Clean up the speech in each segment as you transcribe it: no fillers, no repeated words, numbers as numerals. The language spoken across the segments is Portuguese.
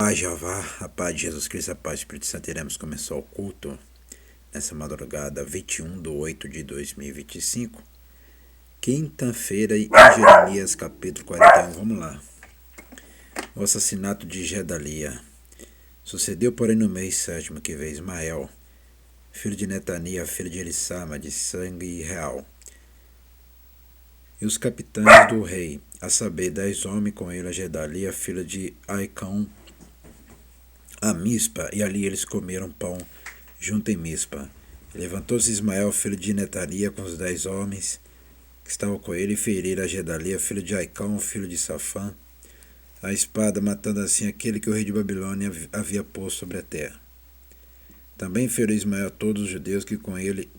paz de Jeová, a paz de Jesus Cristo, a paz do Espírito Santo. Iremos começar o culto nessa madrugada 21/8/2025, quinta-feira, em Jeremias capítulo 41. Vamos lá. O assassinato de Gedalia. Sucedeu, porém, no mês sétimo que veio Ismael, filho de Netania, filho de Elissama, de sangue real, e os capitães do rei, a saber, 10 homens, com ele a Gedalia, filho de Aicão, a Mispa, e ali eles comeram pão junto em Mispa. Levantou-se Ismael, filho de Netania, com os 10 homens que estavam com ele, e feriram a Gedalia, filho de Aicão, filho de Safã, a espada, matando assim aquele que o rei de Babilônia havia posto sobre a terra. Também feriu Ismael todos os judeus que com ele,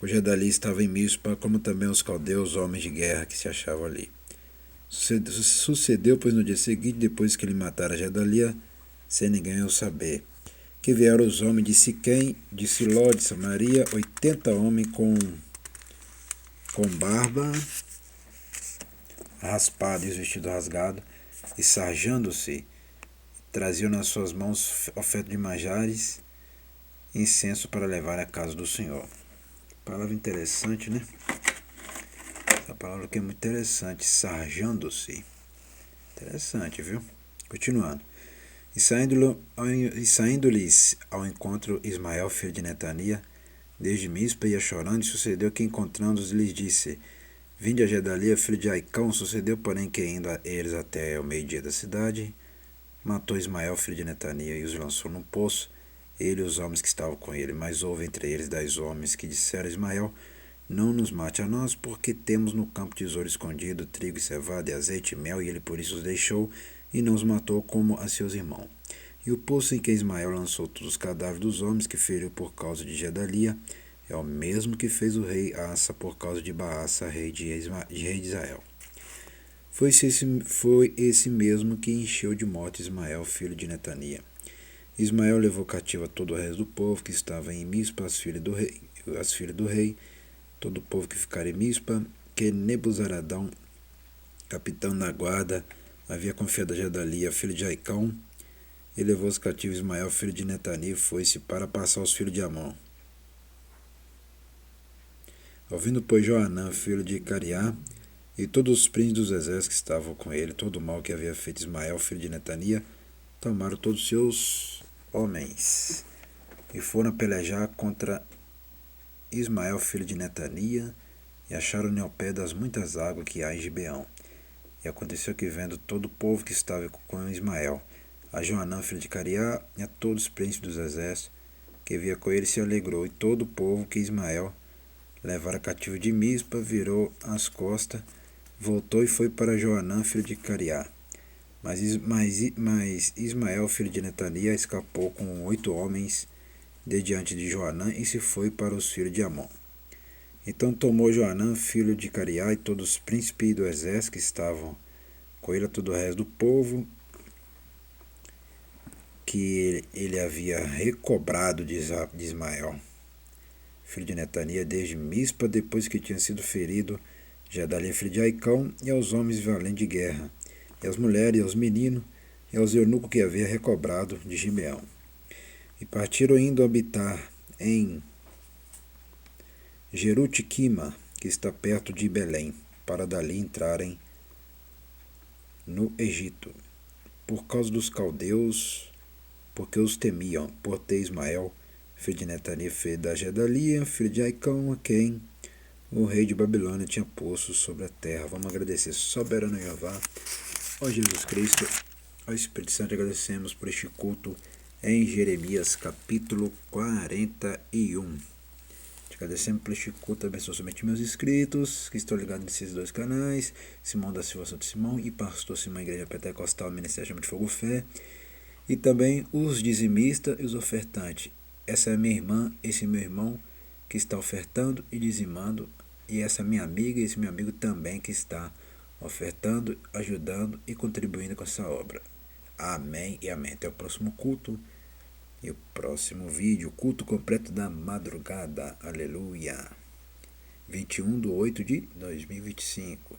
o Gedalia, estava em Mispa, como também os caldeus, homens de guerra que se achavam ali. Sucedeu, pois, no dia seguinte, depois que ele matara Gedalia, sem ninguém o saber, que vieram os homens de Siquém, de Siló, de Samaria, 80 homens com barba raspada e os vestidos rasgados, e sarjando-se, traziam nas suas mãos oferta de manjares, incenso para levar à casa do Senhor. Palavra interessante, né? Essa palavra aqui é muito interessante, sarjando-se. Interessante, viu? Continuando. E saindo-lhes ao encontro Ismael, filho de Netania, desde Mispa, ia chorando, e sucedeu que, encontrando-os, lhes disse: Vinde a Gedalia, filho de Aicão. Sucedeu, porém, que indo eles até o meio-dia da cidade, matou Ismael, filho de Netania, e os lançou num poço, ele e os homens que estavam com ele. Mas houve entre eles 10 homens que disseram a Ismael: Não nos mate a nós, porque temos no campo tesouro escondido, trigo e cevada, e azeite e mel, e ele por isso os deixou, e não os matou como a seus irmãos. E o poço em que Ismael lançou todos os cadáveres dos homens que feriu por causa de Gedalia é o mesmo que fez o rei Asa por causa de Baasa, rei de Israel. Foi esse mesmo que encheu de morte Ismael, filho de Netania. Ismael levou cativo a todo o resto do povo que estava em Mispa, as filhas do rei, todo o povo que ficara em Mispa, que Nebuzaradão, capitão da guarda, havia confiado a Gedalia, filho de Aicão, e levou os cativos Ismael, filho de Netania, e foi-se para passar os filhos de Amon. Ouvindo, pois, Joanã, filho de Cariá, e todos os príncipes dos exércitos que estavam com ele, todo o mal que havia feito Ismael, filho de Netania, tomaram todos os seus homens, e foram pelejar contra Ismael, filho de Netania, e acharam-no ao pé das muitas águas que há em Gibeão. E aconteceu que, vendo todo o povo que estava com Ismael, a Joanã, filho de Cariá, e a todos os príncipes dos exércitos que havia com ele, se alegrou, e todo o povo que Ismael levara cativo de Mispa virou as costas, voltou e foi para Joanã, filho de Cariá. Mas Ismael, filho de Netania, escapou com 8 homens de diante de Joanã e se foi para os filhos de Amon. Então tomou Joanã, filho de Cariá, e todos os príncipes do exército que estavam com ele, a todo o resto do povo que ele havia recobrado de Ismael, filho de Netania, desde Mispa, depois que tinha sido ferido Gedalia, filho de Aicão, e aos homens valentes de guerra, e às mulheres, e aos meninos, e aos eunucos que havia recobrado de Gibeão. E partiram indo habitar em Jerutiquima, que está perto de Belém, para dali entrarem no Egito, por causa dos caldeus, porque os temiam, por ter Ismael, filho de Netania, filho da Gedalia, filho de Aicão, a quem o rei de Babilônia tinha posto sobre a terra. Vamos agradecer soberano Jeová, ó Jesus Cristo, ó Espírito Santo, agradecemos por este culto em Jeremias capítulo 41. Te agradecemos por este culto, abençoe somente meus inscritos que estão ligados nesses 2 canais, Simão da Silva Santo Simão e Pastor Simão, Igreja Pentecostal, Ministério Chama de Fogo Fé, e também os dizimistas e os ofertantes. Essa é minha irmã, esse é meu irmão que está ofertando e dizimando, e essa minha amiga e esse meu amigo também que está ofertando, ajudando e contribuindo com essa obra. Amém e amém. Até o próximo culto e o próximo vídeo, culto completo da madrugada. Aleluia. 21/8/2025.